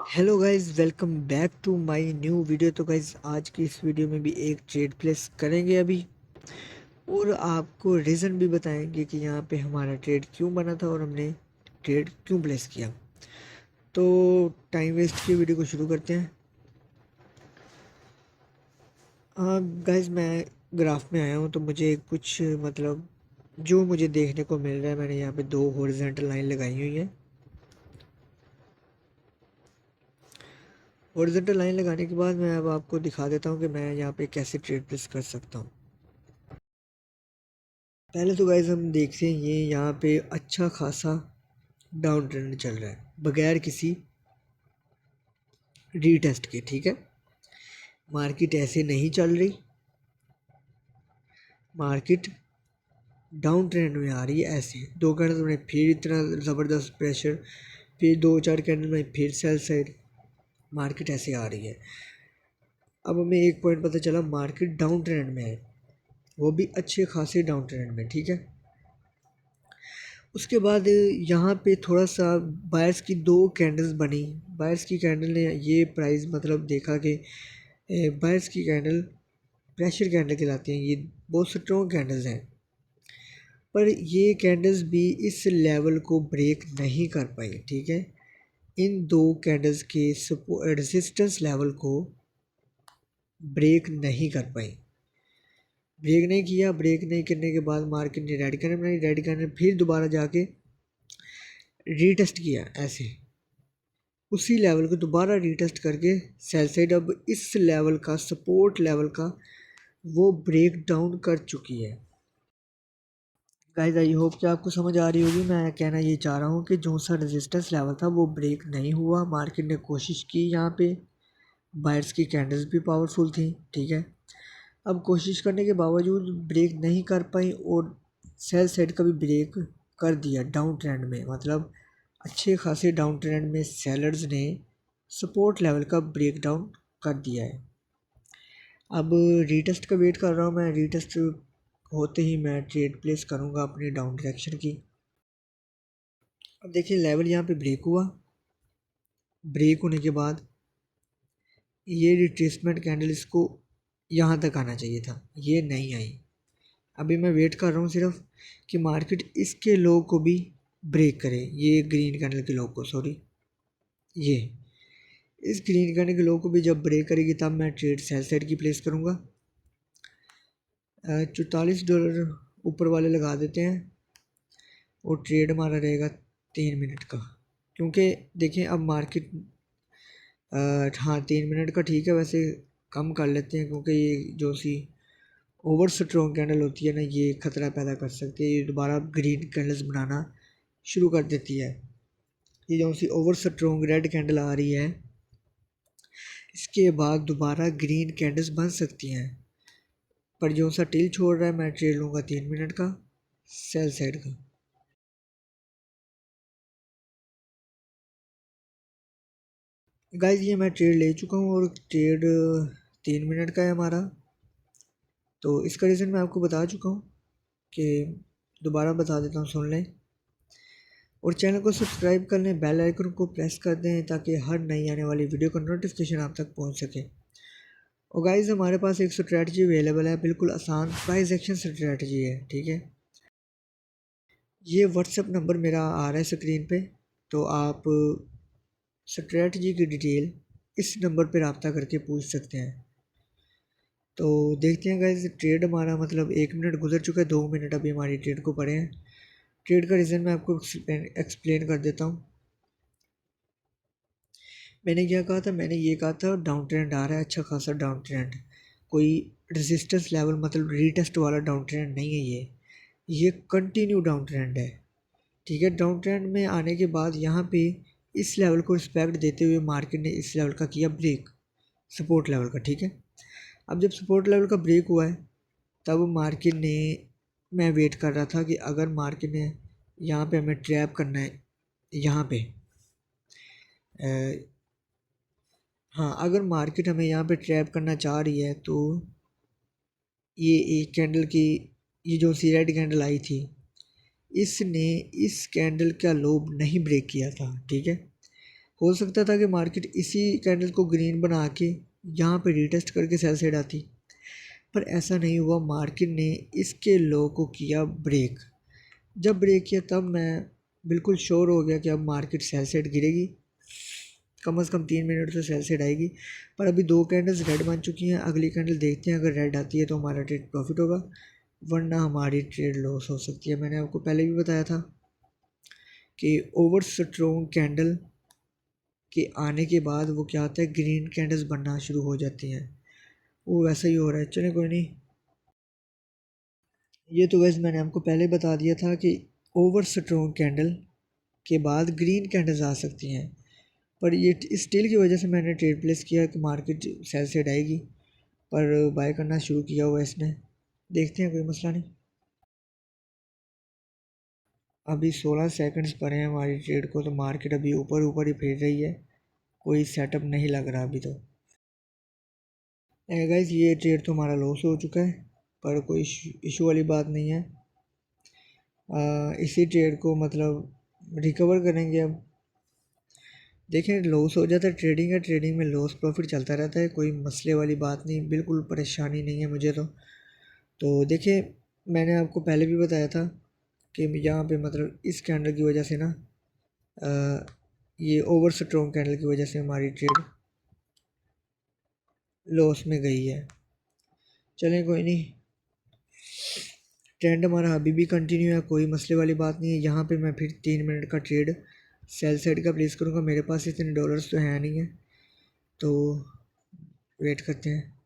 Hello guys, welcome back to my new video. तो guys, आज की इस वीडियो में भी एक ट्रेड प्लेस करेंगे अभी, और आपको रीज़न भी बताएंगे कि यहाँ पे हमारा ट्रेड क्यों बना था और हमने ट्रेड क्यों प्लेस किया। तो टाइम वेस्ट की वीडियो को शुरू करते हैं। हाँ गाइस, मैं ग्राफ में आया हूँ तो मुझे कुछ मतलब जो मुझे देखने को मिल रहा है, मैंने यहाँ पे दो हॉरिजॉन्टल लाइन लगाई हुई है। हॉरिजॉन्टल लाइन लगाने के बाद मैं अब आपको दिखा देता हूँ कि मैं यहाँ पे कैसे ट्रेड प्लेस कर सकता हूँ। पहले तो गाइस हम देखते हैं, ये यहाँ पे अच्छा खासा डाउन ट्रेंड चल रहा है बगैर किसी रीटेस्ट के। ठीक है, मार्केट ऐसे नहीं चल रही, मार्केट डाउन ट्रेंड में आ रही है। ऐसे दो कैंडल में फिर इतना ज़बरदस्त प्रेशर, फिर दो चार कैंडल में फिर सेल साइड, मार्केट ऐसे आ रही है। अब हमें एक पॉइंट पता चला, मार्केट डाउन ट्रेंड में है, वो भी अच्छे खासे डाउन ट्रेंड में। ठीक है, उसके बाद यहाँ पे थोड़ा सा बायर्स की दो कैंडल्स बनी। बायर्स की कैंडल ने ये प्राइस मतलब देखा कि बायर्स की कैंडल प्रेशर कैंडल कहलाती हैं, ये बहुत स्ट्रॉन्ग कैंडल्स हैं, पर ये कैंडल्स भी इस लेवल को ब्रेक नहीं कर पाई। ठीक है, इन दो कैंडल्स के रेजिस्टेंस लेवल को ब्रेक नहीं कर पाई, ब्रेक नहीं किया। ब्रेक नहीं करने के बाद मार्केट ने रेड कैंडल बनाई, रेड कैंडल फिर दोबारा जाके रीटेस्ट किया, ऐसे उसी लेवल को दोबारा रीटेस्ट करके सेल साइड अब इस लेवल का, सपोर्ट लेवल का, वो ब्रेक डाउन कर चुकी है। गाइस, आई होप कि आपको समझ आ रही होगी। मैं कहना ये चाह रहा हूँ कि जो सा रेजिस्टेंस लेवल था वो ब्रेक नहीं हुआ। मार्केट ने कोशिश की, यहाँ पे बायर्स की कैंडल्स भी पावरफुल थी। ठीक है, अब कोशिश करने के बावजूद ब्रेक नहीं कर पाई, और सेल साइड का भी ब्रेक कर दिया डाउन ट्रेंड में। मतलब अच्छे खासे डाउन ट्रेंड में सेलर्स ने सपोर्ट लेवल का ब्रेक डाउन कर दिया है। अब रीटेस्ट का वेट कर रहा हूँ मैं, रीटेस्ट होते ही मैं ट्रेड प्लेस करूँगा अपनी डाउन डायरेक्शन की। अब देखिए, लेवल यहाँ पे ब्रेक हुआ, ब्रेक होने के बाद ये रिट्रेसमेंट कैंडल इसको यहाँ तक आना चाहिए था, ये नहीं आई। अभी मैं वेट कर रहा हूँ सिर्फ कि मार्केट इसके लो को भी ब्रेक करे, ये ग्रीन कैंडल के लो को, सॉरी, ये इस ग्रीन कैंडल के लो को भी जब ब्रेक करेगी तब मैं ट्रेड सेल साइड की प्लेस करूँगा। $44 ऊपर वाले लगा देते हैं, और ट्रेड हमारा रहेगा 3 मिनट का। क्योंकि देखें अब मार्केट, हाँ 3 मिनट का ठीक है, वैसे कम कर लेते हैं क्योंकि ये जो सी ओवर स्ट्रॉन्ग कैंडल होती है ना, ये खतरा पैदा कर सकती है, ये दोबारा ग्रीन कैंडल्स बनाना शुरू कर देती है। ये जो सी ओवर स्ट्रॉन्ग रेड कैंडल आ रही है, इसके बाद दोबारा ग्रीन कैंडल्स बन सकती हैं। पर जो सा टिल छोड़ रहा है, मैं ट्रेड लूँगा 3 मिनट का सेल साइड का। गाइस, ये मैं ट्रेड ले चुका हूँ, और ट्रेड 3 मिनट का है हमारा। तो इसका रीज़न मैं आपको बता चुका हूँ, कि दोबारा बता देता हूँ, सुन लें। और चैनल को सब्सक्राइब कर लें, बेल आइकन को प्रेस कर दें ताकि हर नई आने वाली वीडियो का नोटिफिकेशन आप तक पहुँच सके। और गाइस, हमारे पास एक स्ट्रैटेजी अवेलेबल है, बिल्कुल आसान प्राइस एक्शन स्ट्रैटेजी है। ठीक है, ये व्हाट्सएप नंबर मेरा आ रहा है स्क्रीन पे, तो आप स्ट्रैटेजी की डिटेल इस नंबर पर रब्ता करके पूछ सकते हैं। तो देखते हैं गाइस, ट्रेड हमारा मतलब 1 मिनट गुजर चुका है, 2 मिनट अभी हमारी ट्रेड को पड़े हैं। ट्रेड का रीज़न मैं आपको एक्सप्लेन कर देता हूँ। मैंने क्या कहा था, मैंने ये कहा था डाउन ट्रेंड आ रहा है, अच्छा खासा डाउन ट्रेंड, कोई रेजिस्टेंस लेवल मतलब रीटेस्ट वाला डाउन ट्रेंड नहीं है, ये कंटिन्यू डाउन ट्रेंड है। ठीक है, डाउन ट्रेंड में आने के बाद यहाँ पे इस लेवल को रिस्पेक्ट देते हुए मार्केट ने इस लेवल का किया ब्रेक, सपोर्ट लेवल का। ठीक है, अब जब सपोर्ट लेवल का ब्रेक हुआ है, तब मार्केट ने, मैं वेट कर रहा था कि अगर मार्केट ने यहाँ पे हमें ट्रैप करना है, यहाँ पे हाँ, अगर मार्केट हमें यहाँ पे ट्रैप करना चाह रही है, तो ये एक कैंडल की, ये जो सी रेड कैंडल आई थी, इसने इस कैंडल का लो नहीं ब्रेक किया था। ठीक है, हो सकता था कि मार्केट इसी कैंडल को ग्रीन बना के यहाँ पे रीटेस्ट करके सेल साइड आती, पर ऐसा नहीं हुआ। मार्केट ने इसके लो को किया ब्रेक। जब ब्रेक किया तब मैं बिल्कुल श्योर हो गया कि अब मार्केट सेल साइड गिरेगी, कम से कम 3 मिनट तो सेल साइड आएगी। पर अभी 2 कैंडल्स रेड बन चुकी हैं। अगली कैंडल देखते हैं, अगर रेड आती है तो हमारा ट्रेड प्रॉफिट होगा, वरना हमारी ट्रेड लॉस हो सकती है। मैंने आपको पहले भी बताया था कि ओवर स्ट्रॉन्ग कैंडल के आने के बाद वो क्या होता है, ग्रीन कैंडल्स बनना शुरू हो जाती हैं। वो वैसा ही हो रहा है। चलिए कोई नहीं, ये तो वैसे मैंने आपको पहले बता दिया था कि ओवर स्ट्रॉन्ग कैंडल के बाद ग्रीन कैंडल्स आ सकती हैं। पर ये स्टील की वजह से मैंने ट्रेड प्लेस किया कि मार्केट सेल साइड आएगी, पर बाय करना शुरू किया हुआ इसने। देखते हैं, कोई मसला नहीं। अभी 16 सेकंड्स पड़े हैं हमारी ट्रेड को, तो मार्केट अभी ऊपर ऊपर ही फिर रही है, कोई सेटअप नहीं लग रहा अभी तो। गाइस ये ट्रेड तो हमारा लॉस हो चुका है, पर कोई इशू वाली बात नहीं है। इसी ट्रेड को मतलब रिकवर करेंगे अब। देखें, लॉस हो जाता है, ट्रेडिंग है, ट्रेडिंग में लॉस प्रॉफिट चलता रहता है, कोई मसले वाली बात नहीं, बिल्कुल परेशानी नहीं है मुझे तो देखिए, मैंने आपको पहले भी बताया था कि यहाँ पे मतलब इस कैंडल की वजह से ना, ये ओवर स्ट्रॉन्ग कैंडल की वजह से हमारी ट्रेड लॉस में गई है। चलें कोई नहीं, ट्रेंड हमारा अभी भी कंटिन्यू है, कोई मसले वाली बात नहीं है। यहाँ पे मैं फिर 3 मिनट का ट्रेड सेल साइड का प्लेस करूँगा। मेरे पास इतने डॉलर्स तो है नहीं है, तो वेट करते हैं।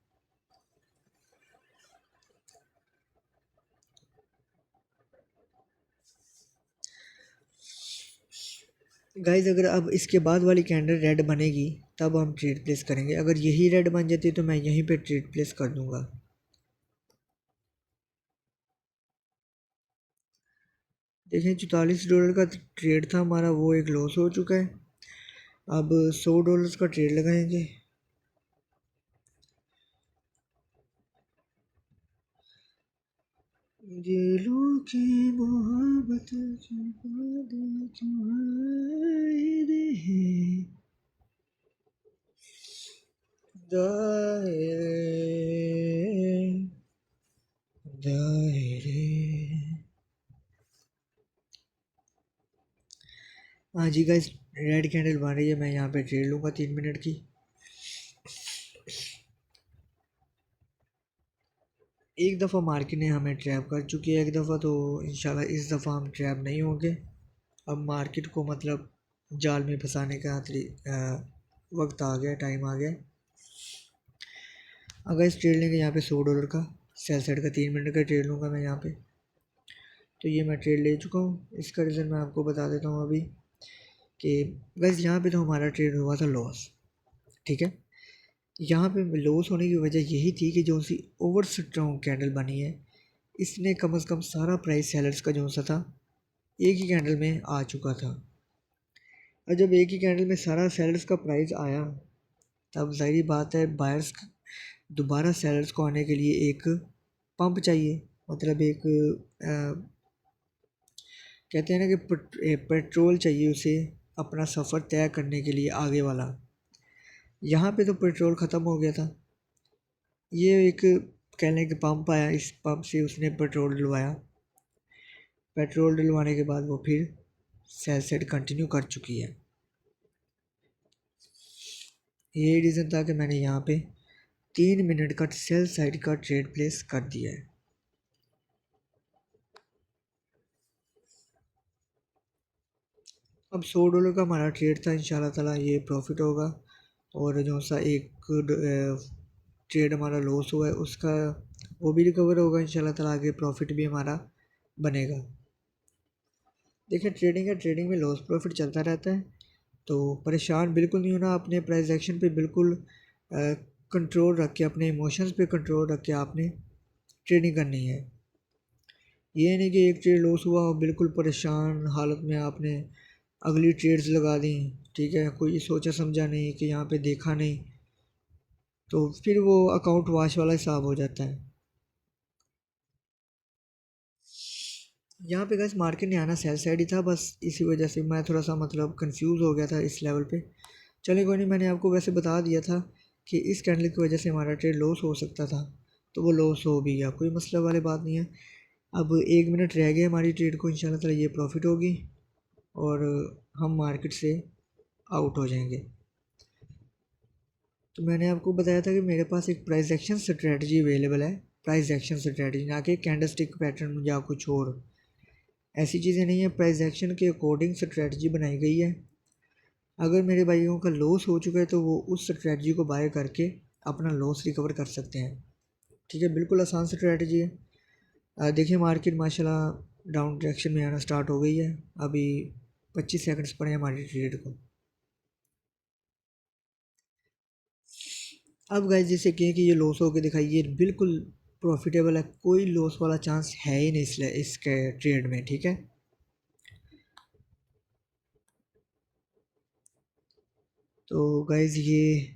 गाइज अगर अब इसके बाद वाली कैंडल रेड बनेगी तब हम ट्रेड प्लेस करेंगे। अगर यही रेड बन जाती है तो मैं यहीं पे ट्रेड प्लेस कर दूंगा। देखें, $44 का ट्रेड था हमारा, वो एक लॉस हो चुका है। अब $100 का ट्रेड लगाएंगे। दिलों की मोहब्बत हाँ जी गाइस, रेड कैंडल बन रही है, मैं यहाँ पे ट्रेड लूँगा 3 मिनट की। एक दफ़ा मार्केट ने हमें ट्रैप कर चुकी है, एक दफ़ा, तो इंशाल्लाह इस दफ़ा हम ट्रैप नहीं होंगे। अब मार्केट को मतलब जाल में फंसाने का वक्त आ गया, टाइम आ गया। अगर इस ट्रेड लेंगे यहाँ पे $100 का सेल साइड का 3 मिनट का ट्रेड लूँगा मैं यहाँ पे, तो ये मैं ट्रेड ले चुका हूँ। इसका रीज़न मैं आपको बता देता हूँ अभी कि बस यहाँ पे तो हमारा ट्रेड हुआ था लॉस, ठीक है। यहाँ पे लॉस होने की वजह यही थी कि जो सी ओवर स्ट्रॉन्ग कैंडल बनी है, इसने कम से कम सारा प्राइस सेलर्स का जो सा था एक ही कैंडल में आ चुका था। और जब एक ही कैंडल में सारा सेलर्स का प्राइस आया, तब ज़ाहिर बात है बायर्स दोबारा सेलर्स को आने के लिए एक पंप चाहिए, मतलब एक कहते हैं ना कि पेट्रोल चाहिए उसे अपना सफ़र तय करने के लिए आगे वाला। यहाँ पे तो पेट्रोल ख़त्म हो गया था। ये एक कह लें कि पंप आया, इस पंप से उसने पेट्रोल डलवाया। पेट्रोल डलवाने के बाद वो फिर सेल साइड कंटिन्यू कर चुकी है। यही रीज़न था कि मैंने यहाँ पे 3 मिनट का सेल साइड का ट्रेड प्लेस कर दिया है। अब $100 का हमारा ट्रेड था, इंशाल्लाह ताला ये प्रॉफिट होगा। और जो सा एक ट्रेड हमारा लॉस हुआ है उसका वो भी रिकवर होगा इंशाल्लाह ताला, आगे प्रॉफिट भी हमारा बनेगा। देखिए, ट्रेडिंग है, ट्रेडिंग में लॉस प्रॉफिट चलता रहता है, तो परेशान बिल्कुल नहीं होना। अपने प्राइस एक्शन पे बिल्कुल कंट्रोल रख के, अपने इमोशंस पे कंट्रोल रख के आपने ट्रेडिंग करनी है। ये नहीं कि एक ट्रेड लॉस हुआ और बिल्कुल परेशान हालत में आपने अगली ट्रेड्स लगा दी, ठीक है, कोई सोचा समझा नहीं कि यहाँ पे देखा नहीं, तो फिर वो अकाउंट वाश वाला हिसाब हो जाता है। यहाँ पे गाइस मार्केट ने आना सेल साइड ही था, बस इसी वजह से मैं थोड़ा सा मतलब कंफ्यूज हो गया था इस लेवल पे। चलिए कोई नहीं, मैंने आपको वैसे बता दिया था कि इस कैंडल की वजह से हमारा ट्रेड लॉस हो सकता था, तो वो लॉस हो भी गया, कोई मसला वाली बात नहीं है। अब 1 मिनट रह गए हमारी ट्रेड को, इंशाल्लाह ताला ये प्रॉफिट होगी और हम मार्केट से आउट हो जाएंगे। तो मैंने आपको बताया था कि मेरे पास एक प्राइस एक्शन स्ट्रेटजी अवेलेबल है, प्राइस एक्शन स्ट्रेटजी, ना कि कैंडलस्टिक पैटर्न या कुछ और ऐसी चीज़ें नहीं है। प्राइस एक्शन के अकॉर्डिंग स्ट्रेटजी बनाई गई है। अगर मेरे भाइयों का लॉस हो चुका है तो वो उस स्ट्रेटजी को बाय करके अपना लॉस रिकवर कर सकते हैं। ठीक है, बिल्कुल आसान स्ट्रेटजी है। देखिए मार्केट माशाल्लाह डाउन डायरेक्शन में आना स्टार्ट हो गई है। अभी 25 सेकंड्स पड़े हैं हमारी ट्रेड को। अब गाइस जैसे कहें कि ये लॉस होकर दिखाई, ये बिल्कुल प्रॉफिटेबल है, कोई लॉस वाला चांस है ही नहीं इसलिए इसके ट्रेड में। ठीक है, तो गाइस ये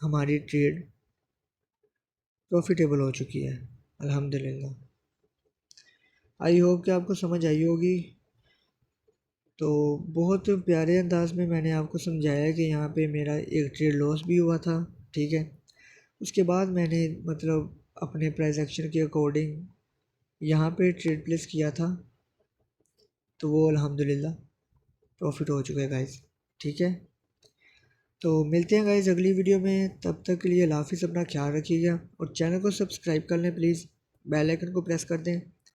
हमारी ट्रेड प्रॉफिटेबल हो चुकी है अल्हम्दुलिल्लाह। आई होप कि आपको समझ आई होगी। तो बहुत प्यारे अंदाज में मैंने आपको समझाया कि यहाँ पे मेरा एक ट्रेड लॉस भी हुआ था। ठीक है, उसके बाद मैंने मतलब अपने प्राइस एक्शन के अकॉर्डिंग यहाँ पे ट्रेड प्लेस किया था, तो वो अल्हम्दुलिल्लाह प्रॉफिट हो चुका है गाइस। ठीक है, तो मिलते हैं गाइस अगली वीडियो में, तब तक के लिए अल्लाह हाफिज़, अपना ख्याल रखिएगा और चैनल को सब्सक्राइब कर लें प्लीज़, बेल आइकन को प्रेस कर दें